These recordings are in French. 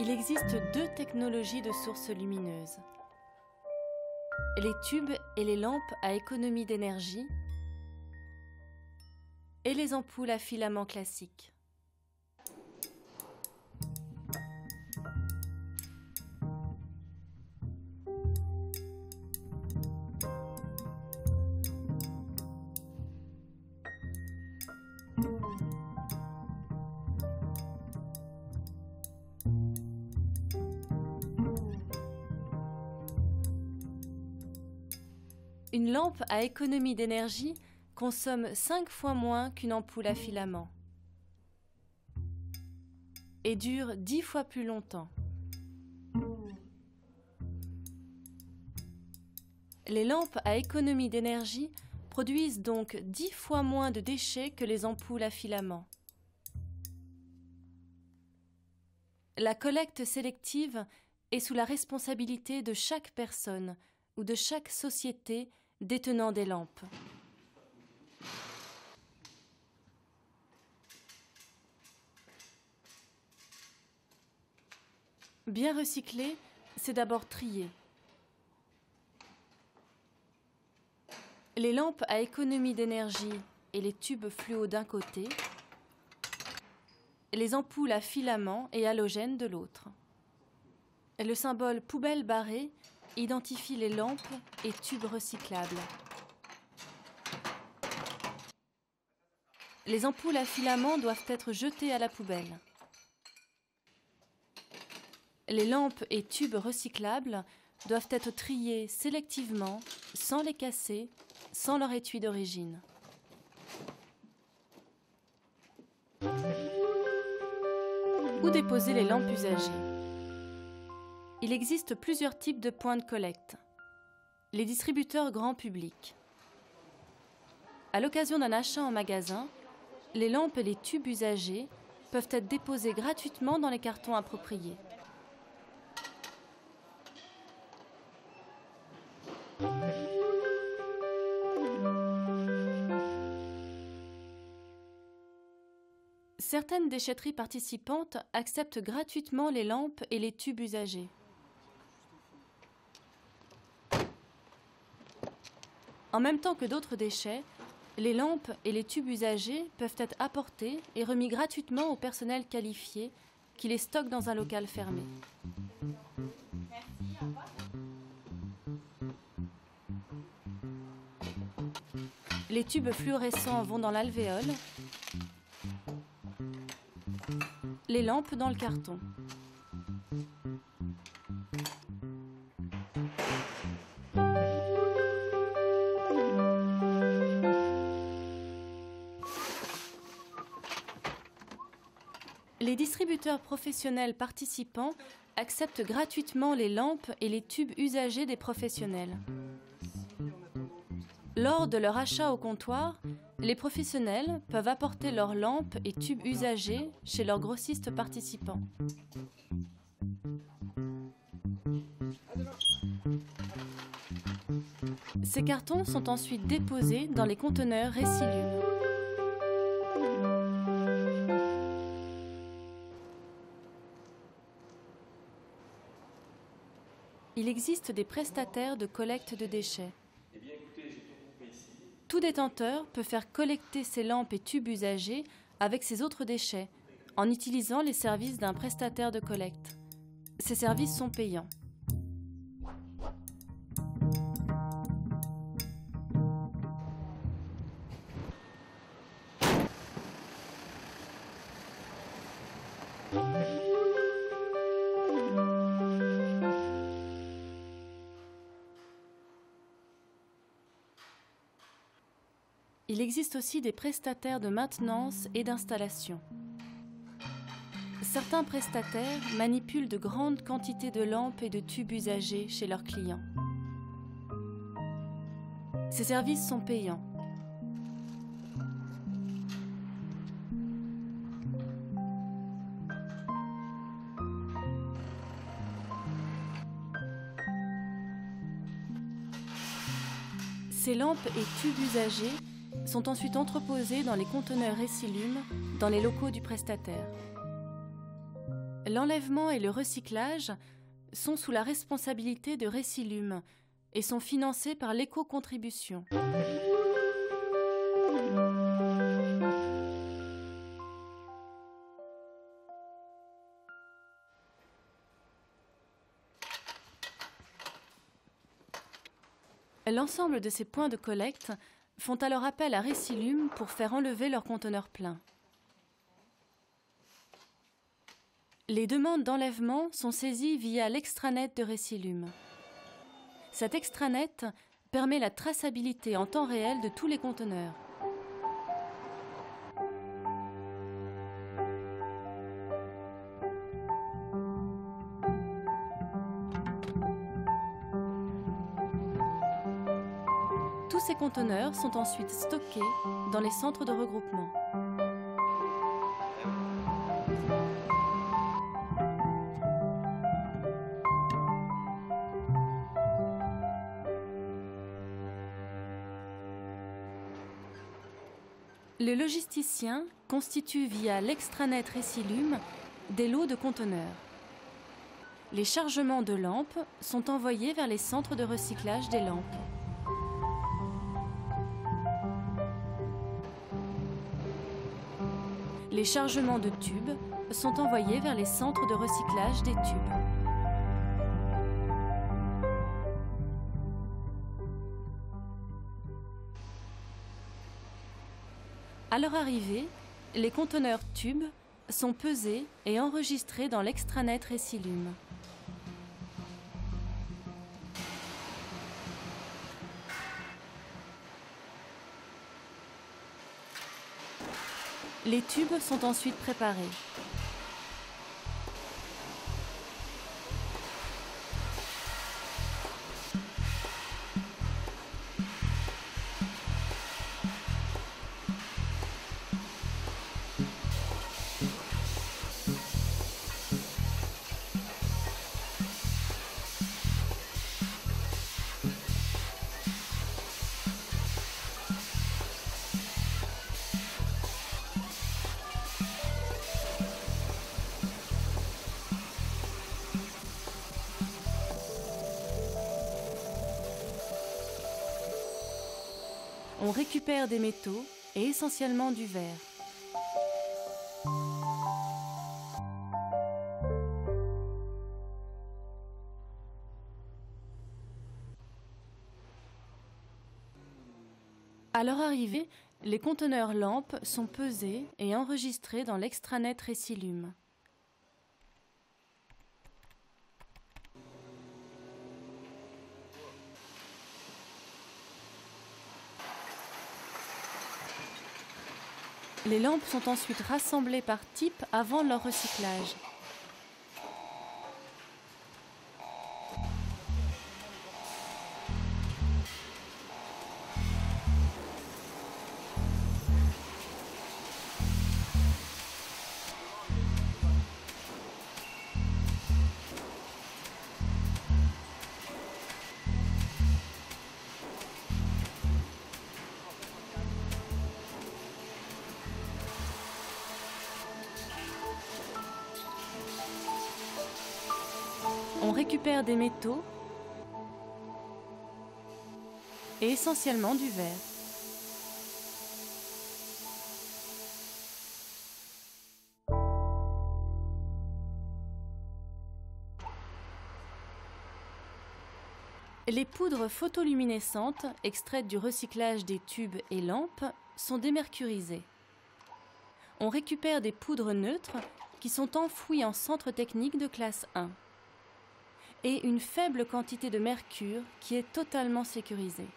Il existe deux technologies de sources lumineuses. Les tubes et les lampes à économie d'énergie et les ampoules à filaments classiques. Une lampe à économie d'énergie consomme 5 fois moins qu'une ampoule à filament et dure 10 fois plus longtemps. Les lampes à économie d'énergie produisent donc 10 fois moins de déchets que les ampoules à filament. La collecte sélective est sous la responsabilité de chaque personne ou de chaque société détenant des lampes. Bien recycler, c'est d'abord trier. Les lampes à économie d'énergie et les tubes fluo d'un côté, les ampoules à filaments et halogènes de l'autre. Le symbole poubelle barrée identifie les lampes et tubes recyclables. Les ampoules à filaments doivent être jetées à la poubelle. Les lampes et tubes recyclables doivent être triés sélectivement, sans les casser, sans leur étui d'origine. Où déposer les lampes usagées? Il existe plusieurs types de points de collecte. Les distributeurs grand public. À l'occasion d'un achat en magasin, les lampes et les tubes usagés peuvent être déposés gratuitement dans les cartons appropriés. Certaines déchetteries participantes acceptent gratuitement les lampes et les tubes usagés. En même temps que d'autres déchets, les lampes et les tubes usagés peuvent être apportés et remis gratuitement au personnel qualifié qui les stocke dans un local fermé. Merci, au revoir. Les tubes fluorescents vont dans l'alvéole, les lampes dans le carton. Les distributeurs professionnels participants acceptent gratuitement les lampes et les tubes usagés des professionnels. Lors de leur achat au comptoir, les professionnels peuvent apporter leurs lampes et tubes usagés chez leurs grossistes participants. Ces cartons sont ensuite déposés dans les conteneurs Résilume. Il existe des prestataires de collecte de déchets. Tout détenteur peut faire collecter ses lampes et tubes usagés avec ses autres déchets en utilisant les services d'un prestataire de collecte. Ces services sont payants. Il existe aussi des prestataires de maintenance et d'installation. Certains prestataires manipulent de grandes quantités de lampes et de tubes usagés chez leurs clients. Ces services sont payants. Ces lampes et tubes usagés sont ensuite entreposés dans les conteneurs Résilume dans les locaux du prestataire. L'enlèvement et le recyclage sont sous la responsabilité de Récilume et sont financés par l'éco-contribution. L'ensemble de ces points de collecte font alors appel à Récilume pour faire enlever leurs conteneurs pleins. Les demandes d'enlèvement sont saisies via l'extranet de Récilume. Cet extranet permet la traçabilité en temps réel de tous les conteneurs. Tous ces conteneurs sont ensuite stockés dans les centres de regroupement. Le logisticien constitue via l'extranet Récilume des lots de conteneurs. Les chargements de lampes sont envoyés vers les centres de recyclage des lampes. Les chargements de tubes sont envoyés vers les centres de recyclage des tubes. À leur arrivée, les conteneurs tubes sont pesés et enregistrés dans l'extranet Récilume. Les tubes sont ensuite préparés. On récupère des métaux et essentiellement du verre. À leur arrivée, les conteneurs lampes sont pesés et enregistrés dans l'extranet Récilume. Les lampes sont ensuite rassemblées par type avant leur recyclage. On récupère des métaux et essentiellement du verre. Les poudres photoluminescentes, extraites du recyclage des tubes et lampes, sont démercurisées. On récupère des poudres neutres qui sont enfouies en centre technique de classe 1. Et une faible quantité de mercure qui est totalement sécurisée.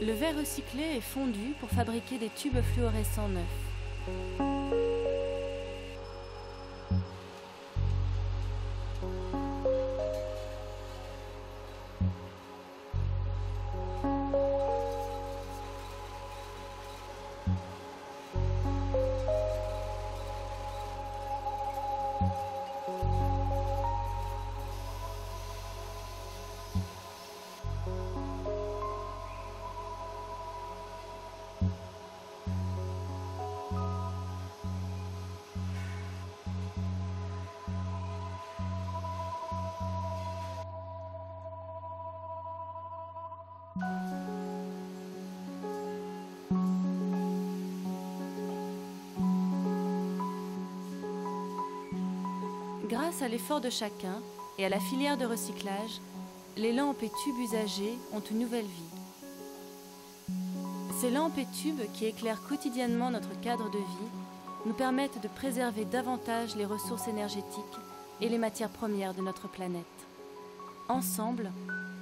Le verre recyclé est fondu pour fabriquer des tubes fluorescents neufs. Grâce à l'effort de chacun et à la filière de recyclage, les lampes et tubes usagés ont une nouvelle vie. Ces lampes et tubes qui éclairent quotidiennement notre cadre de vie nous permettent de préserver davantage les ressources énergétiques et les matières premières de notre planète. Ensemble,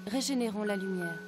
régénérons la lumière.